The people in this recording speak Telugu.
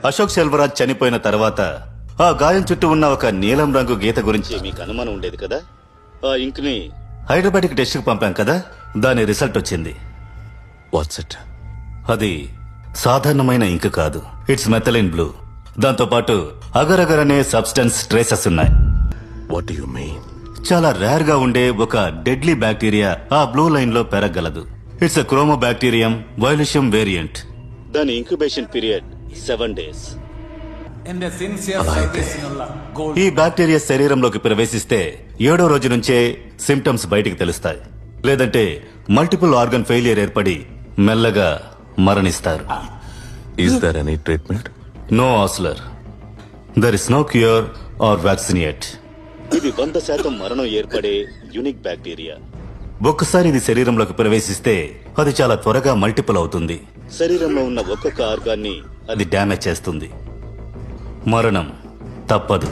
అశోక్ సెల్వరాజ్ చనిపోయిన తర్వాత ఆ గాయం చుట్టూ ఉన్న ఒక నీలం రంగు గీత గురించి మీకు అనుమానం ఉండేది కదా. ఆ ఇంక్ ని హైదరాబాద్ కి టెస్ట్ కు పంపాం కదా, దాని రిజల్ట్ వచ్చింది. What's it? అది సాధారణమైన ఇంక్ కాదు, ఇట్స్ మెథలిన్ బ్లూ. దాంతో పాటు అగర్ అగర్ అనే సబ్స్టెన్స్ ట్రేసెస్ ఉన్నాయి. What you mean? చాలా రేర్ గా ఉండే ఒక డెడ్లీ బ్యాక్టీరియా ఆ బ్లూ లైన్ లో పెరగలదు. It's a chromobacterium violaceum variant. దాని ఇంక్యుబేషన్ పీరియడ్ 7 days. ఈ బ్యాక్టీరియా శరీరంలోకి ప్రవేశిస్తే 7వ రోజు నుంచే సిమ్టమ్స్ బయటికి తెలుస్తాయి. లేదంటే మల్టిపుల్ ఆర్గన్ ఫెయిలియర్ ఏర్పడి మెల్లగా మరణిస్తారు. Is there any treatment? No ఆస్లర్, there is no cure or vaccine yet. ఇది 100% మరణం ఏర్పడే యూనిక్ బ్యాక్టీరియా. ఒక్కసారి ఇది శరీరంలోకి ప్రవేశిస్తే అది చాలా త్వరగా మల్టిపుల్ అవుతుంది. శరీరంలో ఉన్న ఒక్కొక్క ఆర్గాన్ని అది డ్యామేజ్ చేస్తుంది. మరణం తప్పదు.